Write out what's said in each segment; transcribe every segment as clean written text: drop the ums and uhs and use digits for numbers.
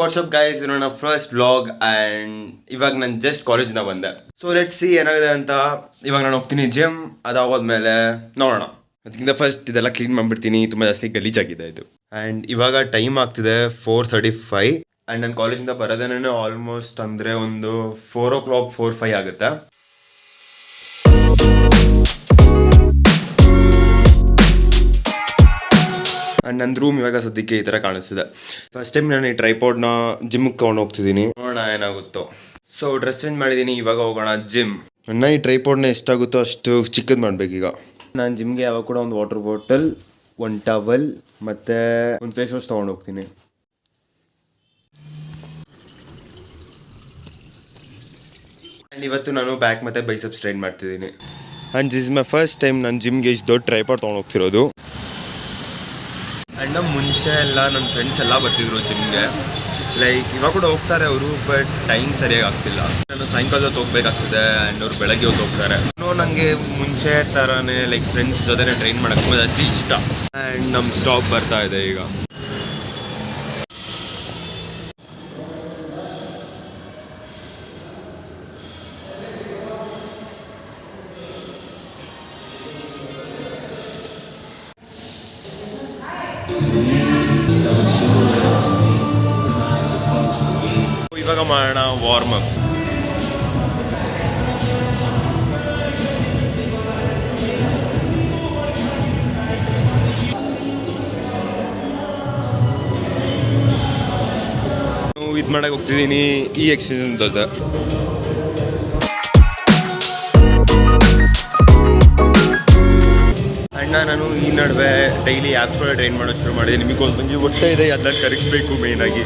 WhatsApp guys, ಇದು ನನ್ನ first vlog and ಇವಾಗ ನಾನು ಜಸ್ಟ್ ಕಾಲೇಜಿಂದ ಬಂದೆ. ಸೊ ಲೆಟ್ಸ್ ಸಿ ಏನಾಗಿದೆ ಅಂತ. ಇವಾಗ ನಾನು ಹೋಗ್ತೀನಿ ಜಿಮ್, ಅದಾಗೋದ್ಮೇಲೆ ನೋಡೋಣ. ಅದಕ್ಕಿಂತ ಫಸ್ಟ್ ಇದೆಲ್ಲ ಕ್ಲೀನ್ ಮಾಡಿಬಿಡ್ತೀನಿ, ತುಂಬ ಜಾಸ್ತಿ ಗಲೀಜಾಗಿದೆ ಇದು. ಆ್ಯಂಡ್ ಇವಾಗ ಟೈಮ್ ಆಗ್ತಿದೆ 4:35 ಆ್ಯಂಡ್ ನಾನು ಕಾಲೇಜಿಂದ ಬರೋದೇನೆ ಆಲ್ಮೋಸ್ಟ್ ಅಂದರೆ ಒಂದು 4 o'clock 4-5 ಆಗುತ್ತೆ. ಆ್ಯಂಡ್ ನನ್ನ ರೂಮ್ ಇವಾಗ ಸದ್ಯಕ್ಕೆ ಈ ಥರ ಕಾಣಿಸ್ತಿದೆ. ಫಸ್ಟ್ ಟೈಮ್ ನಾನು ಈ ಟ್ರೈಪಾಡ್ನ ಜಿಮ್ಗೆ ತೊಗೊಂಡು ಹೋಗ್ತಿದ್ದೀನಿ, ನೋಡೋಣ ಏನಾಗುತ್ತೋ. ಸೊ ಡ್ರೆಸ್ ಚೇಂಜ್ ಮಾಡಿದ್ದೀನಿ, ಇವಾಗ ಹೋಗೋಣ ಜಿಮ್. ನನ್ನ ಈ ಟ್ರೈಪಾಡ್ನ ಎಷ್ಟಾಗುತ್ತೋ ಅಷ್ಟು ಚಿಕ್ಕದು ಮಾಡಬೇಕೀಗ. ನಾನು ಜಿಮ್ಗೆ ಯಾವಾಗ ಕೂಡ ಒಂದು ವಾಟರ್ ಬಾಟಲ್, ಒಂದು ಟವಲ್ ಮತ್ತು ಒಂದು ಫೇಸ್ ವಾಶ್ ತೊಗೊಂಡು ಹೋಗ್ತೀನಿ. ಆ್ಯಂಡ್ ಇವತ್ತು ನಾನು ಬ್ಯಾಕ್ ಮತ್ತು ಬೈಸೆಪ್ಸ್ ಟ್ರೈನ್ ಮಾಡ್ತಿದ್ದೀನಿ. And this is my first time ನಾನು ಜಿಮ್ಗೆ ಇಷ್ಟು ದೊಡ್ಡ ಟ್ರೈಪಾಡ್ ತೊಗೊಂಡು ಹೋಗ್ತಿರೋದು. ಆ್ಯಂಡ್ ಮುಂಚೆ ಎಲ್ಲ ನನ್ನ ಫ್ರೆಂಡ್ಸ್ ಎಲ್ಲ ಬರ್ತಿದ್ರು ಜಿಮ್ಗೆ, ಲೈಕ್ ಇವಾಗ ಕೂಡ ಹೋಗ್ತಾರೆ ಅವರು, ಬಟ್ ಟೈಮ್ ಸರಿಯಾಗಿ ಆಗ್ತಿಲ್ಲ. ನಾನು ಸಾಯಂಕಾಲದ ಹೋಗ್ಬೇಕಾಗ್ತದೆ ಆ್ಯಂಡ್ ಅವ್ರು ಬೆಳಗ್ಗೆ ಹೊತ್ತು ಹೋಗ್ತಾರೆ. ನನಗೆ ಮುಂಚೆ ಥರನೇ ಲೈಕ್ ಫ್ರೆಂಡ್ಸ್ ಜೊತೆ ಟ್ರೈನ್ ಮಾಡೋಕ್ಕೆ ತುಂಬ ಜಾಸ್ತಿ ಇಷ್ಟ. ಆ್ಯಂಡ್ ನಮ್ಮ ಸ್ಟಾಪ್ ಬರ್ತಾ ಇದೆ ಈಗ. ಇವಾಗ ಮಾಡೋಣ ವಾರ್ಮ್ ಅಪ್. ಇದು ಮಾಡಕ್ಕೆ ಹೋಗ್ತಿದ್ದೀನಿ, ಈ ಎಕ್ಸಸೈಸ್ ಅಂತ. ಅಣ್ಣ ನಾನು ಈ ನಡುವೆ ಡೈಲಿ ಆ್ಯಪ್ಸ್ ಕೂಡ ಟ್ರೈನ್ ಮಾಡೋದು ಶುರು ಮಾಡಿದ್ದೀನಿ. ಬಿಕಾಸ್ ನನಗೆ ಹೊಟ್ಟೆ ಇದೆ, ಅದನ್ನ ಕರಗಿಸ್ಬೇಕು ಮೇಯ್ನಾಗಿ.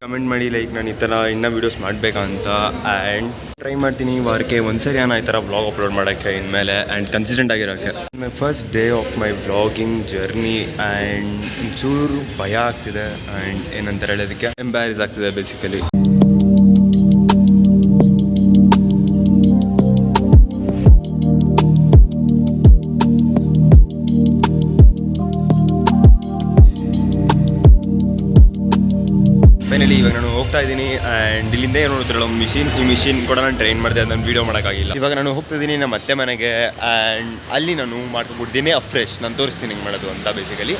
ಕಮೆಂಟ್ ಮಾಡಿ ಲೈಕ್ ನಾನು ಈ ಥರ ಇನ್ನೂ ವೀಡಿಯೋಸ್ ಮಾಡಬೇಕಂತ. ಆ್ಯಂಡ್ ಟ್ರೈ ಮಾಡ್ತೀನಿ ವಾರಕ್ಕೆ ಒಂದ್ಸರಿ ನಾನು ಈ ಥರ ವ್ಲಾಗ್ ಅಪ್ಲೋಡ್ ಮಾಡೋಕ್ಕೆ ಇನ್ಮೇಲೆ, ಆ್ಯಂಡ್ ಕನ್ಸಿಸ್ಟೆಂಟ್ ಆಗಿರೋಕ್ಕೆ. My first day of my vlogging journey and ಒಂಚೂರು ಭಯ ಆಗ್ತಿದೆ ಆ್ಯಂಡ್ ಏನಂತ ಹೇಳೋದಕ್ಕೆ ಎಂಬ್ಯಾರೆಸ್ ಆಗ್ತಿದೆ ಬೇಸಿಕಲಿ. ಫೈನಲಿ ಇವಾಗ ನಾನು ಹೋಗ್ತಾ ಇದ್ದೀನಿ ಆ್ಯಂಡ್ ಇಲ್ಲಿಂದ ಏನು ನೋಡ್ತಿರಲ್ಲ ಮಿಷಿನ್, ಈ ಮಿಷಿನ್ ಕೂಡ ನಾನು ಟ್ರೈನ್ ಮಾಡಿದೆ, ಅದನ್ನು ವೀಡಿಯೋ ಮಾಡೋಕ್ಕಾಗಿಲ್ಲ. ಇವಾಗ ನಾನು ಹೋಗ್ತಿದ್ದೀನಿ ನಮ್ಮ ಅತ್ತೆ ಮನೆಗೆ ಆ್ಯಂಡ್ ಅಲ್ಲಿ ನಾನು ಮಾಡ್ಕೊಬಿಡ್ತೀನಿ ಅಫ್ರೆಶ್. ನಾನು ತೋರಿಸ್ತೀನಿ ಹಿಂಗೆ ಮಾಡೋದು ಅಂತ. ಬೇಸಿಕಲಿ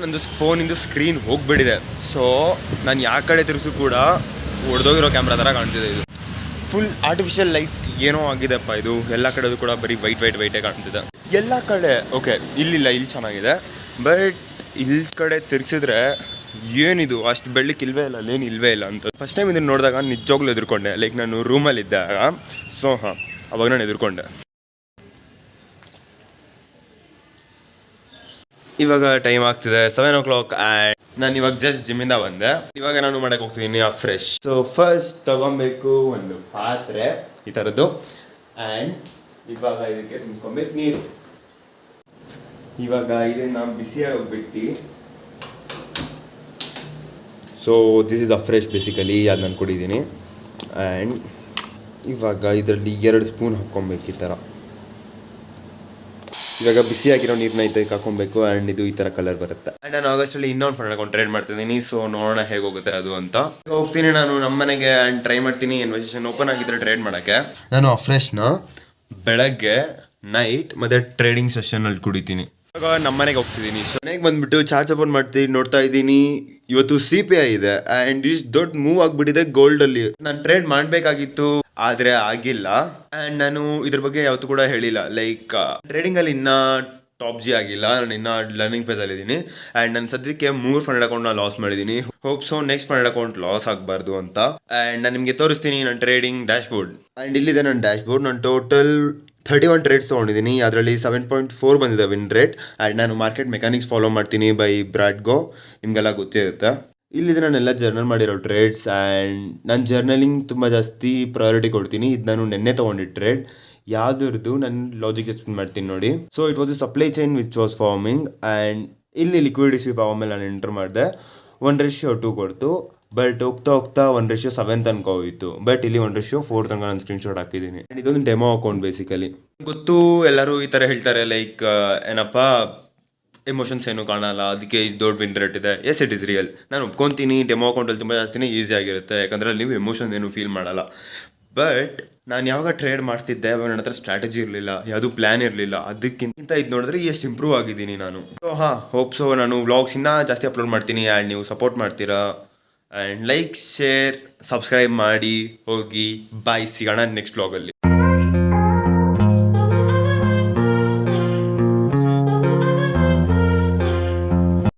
ನಂದು ಫೋನಿಂದು ಸ್ಕ್ರೀನ್ ಹೋಗಿಬಿಟ್ಟಿದೆ, ಸೊ ನಾನು ಯಾವ ಕಡೆ ತಿರುಗಿಸು ಕೂಡ ಹೊಡೆದೋಗಿರೋ ಕ್ಯಾಮ್ರಾ ಥರ ಕಾಣ್ತಿದೆ. ಇದು ಫುಲ್ ಆರ್ಟಿಫಿಷಿಯಲ್ ಲೈಟ್ ಏನೋ ಆಗಿದೆಪ್ಪ. ಇದು ಎಲ್ಲ ಕಡೆದು ಕೂಡ ಬರೀ ವೈಟೇ ಕಾಣ್ತಿದೆ ಎಲ್ಲ ಕಡೆ. ಓಕೆ ಇಲ್ಲಿಲ್ಲ, ಇಲ್ಲಿ ಚೆನ್ನಾಗಿದೆ, ಬಟ್ ಇಲ್ಲಿ ಕಡೆ ತಿರ್ಗಿಸಿದ್ರೆ ಏನಿದು ಅಷ್ಟು ಬೆಳ್ಳಕ್ಕೆ ಇಲ್ವೇ ಇಲ್ಲ, ಅಲ್ಲೇನು ಇಲ್ವೇ ಇಲ್ಲ ಅಂತ. ಫಸ್ಟ್ ಟೈಮ್ ಇದನ್ನು ನೋಡಿದಾಗ ನಿಜವಾಗ್ಲೂ ಎದುರ್ಕೊಂಡೆ. ಲೈಕ್ ನಾನು ರೂಮಲ್ಲಿದ್ದಾಗ, ಸೊ ಅವಾಗ ನಾನು ಎದುರ್ಕೊಂಡೆ. ಇವಾಗ ಟೈಮ್ ಆಗ್ತಿದೆ 7 o'clock ಆ್ಯಂಡ್ ನಾನು ಇವಾಗ ಜಸ್ಟ್ ಜಿಮ್ಮಿಂದ ಬಂದೆ. ಇವಾಗ ನಾನು ಮಾಡಕ್ಕೆ ಹೋಗ್ತಿದ್ದೀನಿ ಫ್ರೆಶ್. ಸೊ ಫಸ್ಟ್ ತಗೊಬೇಕು ಒಂದು ಪಾತ್ರೆ ಈ ಥರದ್ದು, ಆ್ಯಂಡ್ ಇವಾಗ ಇದಕ್ಕೆ ತುಂಬಿಸ್ಕೊಬೇಕು ನೀರು. ಇವಾಗ ಇದನ್ನು ಬಿಸಿಯಾಗಿ ಹೋಗ್ಬಿಟ್ಟು, ಸೊ ದಿಸ್ ಇಸ್ ಅಫ್ರೆಶ್ ಬೇಸಿಕಲಿ, ಅದು ನಾನು ಕುಡಿದ್ದೀನಿ. ಆ್ಯಂಡ್ ಇವಾಗ ಇದರಲ್ಲಿ 2 ಸ್ಪೂನ್ ಹಾಕ್ಕೊಬೇಕು ಈ ಥರ. ಇವಾಗ ಬಿಸಿಯಾಗಿರೋ ನೀರನ್ನ ಇದಕ್ಕೆ ಹಾಕ್ಕೊಬೇಕು ಆ್ಯಂಡ್ ಇದು ಈ ಥರ ಕಲರ್ ಬರುತ್ತೆ. ಆ್ಯಂಡ್ ನಾನು ಆಗಸ್ಟಲ್ಲಿ ಇನ್ನೊಂದು ಫ್ರೆಂಡ್ ಹಾಕೊಂಡು ಟ್ರೈ ಮಾಡ್ತಿದ್ದೀನಿ. ಸೊ ನೋಡೋಣ ಹೇಗೆ ಹೋಗುತ್ತೆ ಅದು ಅಂತ. ಹೋಗ್ತೀನಿ ನಾನು ನಮ್ಮ ಮನೆಗೆ ಆ್ಯಂಡ್ ಟ್ರೈ ಮಾಡ್ತೀನಿ ಇನ್ವಿಟೇಷನ್ ಓಪನ್ ಆಗಿದ್ರೆ ಟ್ರೇಡ್ ಮಾಡೋಕ್ಕೆ. ನಾನು ಅಫ್ರೆಶ್ನ ಬೆಳಗ್ಗೆ, ನೈಟ್ ಮತ್ತು ಟ್ರೇಡಿಂಗ್ ಸೆಷನಲ್ಲಿ ಕುಡಿತೀನಿ. ಇವಾಗ ನಮ್ಮ ಮನೆಗೆ ಹೋಗ್ತಿದ್ದೀನಿ. ಸೊ ಮನೆಗೆ ಬಂದುಬಿಟ್ಟು ಚಾರ್ಜ್ ಓಪನ್ ಮಾಡ್ತೀನಿ, ನೋಡ್ತಾ ಇದ್ದೀನಿ ಇವತ್ತು CPI ಇದೆ ಆ್ಯಂಡ್ ಇಷ್ಟು ದೊಡ್ಡ ಮೂವ್ ಆಗಿಬಿಟ್ಟಿದೆ ಗೋಲ್ಡಲ್ಲಿ. ನಾನು ಟ್ರೇಡ್ ಮಾಡಬೇಕಾಗಿತ್ತು, ಆದರೆ ಆಗಿಲ್ಲ. ಆ್ಯಂಡ್ ನಾನು ಇದ್ರ ಬಗ್ಗೆ ಯಾವತ್ತೂ ಕೂಡ ಹೇಳಿಲ್ಲ. ಲೈಕ್ ಟ್ರೇಡಿಂಗಲ್ಲಿ ಇನ್ನೂ ಟಾಪ್ ಜಿ ಆಗಿಲ್ಲ, ನಾನು ಇನ್ನೂ ಲರ್ನಿಂಗ್ ಫೇಸಲ್ಲಿ ಇದ್ದೀನಿ. ಆ್ಯಂಡ್ ನಾನು ಸದ್ಯಕ್ಕೆ 3 ಫಂಡ್ ಅಕೌಂಟ್ನ ಲಾಸ್ ಮಾಡಿದ್ದೀನಿ. Hope so next fund account loss ಆಗಬಾರ್ದು ಅಂತ. ಆ್ಯಂಡ್ ನಾನು ನಿಮಗೆ ತೋರಿಸ್ತೀನಿ ನನ್ನ ಟ್ರೇಡಿಂಗ್ ಡ್ಯಾಶ್ ಬೋರ್ಡ್. ಆ್ಯಂಡ್ ಇಲ್ಲಿದೆ ನನ್ನ ಡ್ಯಾಶ್ ಬೋರ್ಡ್. ನಾನು ಟೋಟಲ್ 31 ಟ್ರೇಡ್ಸ್ ತೊಗೊಂಡಿದ್ದೀನಿ. ಅದರಲ್ಲಿ 7.4 ಬಂದಿದೆ ವಿನ್ ರೇಟ್. ಆ್ಯಂಡ್ ನಾನು ಮಾರ್ಕೆಟ್ ಮೆಕ್ಯಾನಿಕ್ಸ್ ಫಾಲೋ ಮಾಡ್ತೀನಿ ಬೈ ಬ್ರಾಡ್ಗೋ, ನಿಮಗೆಲ್ಲ ಗೊತ್ತಿರುತ್ತೆ. ಇಲ್ಲಿದೆ ನಾನೆಲ್ಲ ಜರ್ನಲ್ ಮಾಡಿರೋ ಟ್ರೇಡ್ಸ್. ಆ್ಯಂಡ್ ನಾನು ಜರ್ನಲಿಂಗ್ ತುಂಬ ಜಾಸ್ತಿ ಪ್ರಯಾರಿಟಿ ಕೊಡ್ತೀನಿ. ಇದು ನಾನು ನೆನ್ನೆ ತೊಗೊಂಡಿದ್ದ ಟ್ರೇಡ್. ಯಾವುದ್ರದ್ದು ನನ್ನ ಲಾಜಿಕ್ ಎಕ್ಸ್ಪ್ಲೇನ್ ಮಾಡ್ತೀನಿ ನೋಡಿ. So it was A supply chain which was farming. And ಇಲ್ಲಿ ಲಿಕ್ವಿಡಿಟಿ ಸ್ವೀಪ್ ಆಮೇಲೆ ನಾನು ಎಂಟರ್ ಮಾಡಿದೆ. 1:2 ಕೊಡ್ತು. ಬಟ್ ಹೋಗ್ತಾ ಹೋಗ್ತಾ 1:7 ತನಕ ಹೋಯಿತು. ಬಟ್ ಇಲ್ಲಿ 1:4 ತನಕ ನಾನು ಸ್ಕ್ರೀನ್ಶಾಟ್ ಹಾಕಿದ್ದೀನಿ. ಆ್ಯಂಡ್ ಇದೊಂದು ಡೆಮೋ ಅಕೌಂಟ್ ಬೇಸಿಕಲಿ. ಗೊತ್ತು ಎಲ್ಲರೂ ಈ ಥರ ಹೇಳ್ತಾರೆ, ಲೈಕ್ ಏನಪ್ಪ ಎಮೋಷನ್ಸ್ ಏನು ಕಾಣಲ್ಲ, ಅದಕ್ಕೆ ಇದು ದೊಡ್ಡ ವಿನ್ ರೇಟ್ ಇದೆ. Yes, it is real. ನಾನು ಒಪ್ಕೊತೀನಿ, ಡೆಮೋ ಅಕೌಂಟಲ್ಲಿ ತುಂಬ ಜಾಸ್ತಿನೇ ಈಸಿ ಆಗಿರುತ್ತೆ, ಯಾಕಂದರೆ ಅಲ್ಲಿ ನೀವು ಎಮೋಷನ್ ಏನು ಫೀಲ್ ಮಾಡಲ್ಲ. ಬಟ್ ನಾನು ಯಾವಾಗ ಟ್ರೇಡ್ ಮಾಡ್ತಿದ್ದೆ ಅವಾಗ ನನ್ನ ಹತ್ರ ಸ್ಟ್ರಾಟಜಿ ಇರಲಿಲ್ಲ, ಯಾವುದೂ ಪ್ಲ್ಯಾನ್ ಇರಲಿಲ್ಲ. ಅದಕ್ಕಿಂತ ಇದು ನೋಡಿದ್ರೆ ಎಷ್ಟು ಇಂಪ್ರೂವ್ ಆಗಿದ್ದೀನಿ ನಾನು. ಸೊ ಹೋಪ್ ಸೊ ನಾನು ವ್ಲಾಗ್ಸ್ ಇನ್ನೂ ಜಾಸ್ತಿ ಅಪ್ಲೋಡ್ ಮಾಡ್ತೀನಿ. ಆ್ಯಂಡ್ ನೀವು ಸಪೋರ್ಟ್ ಮಾಡ್ತೀರಾ. ಆ್ಯಂಡ್ ಲೈಕ್, ಶೇರ್, ಸಬ್ಸ್ಕ್ರೈಬ್ ಮಾಡಿ ಹೋಗಿ. ಬಾಯ್, ಸಿಗೋಣ ನೆಕ್ಸ್ಟ್ ವ್ಲಾಗಲ್ಲಿ.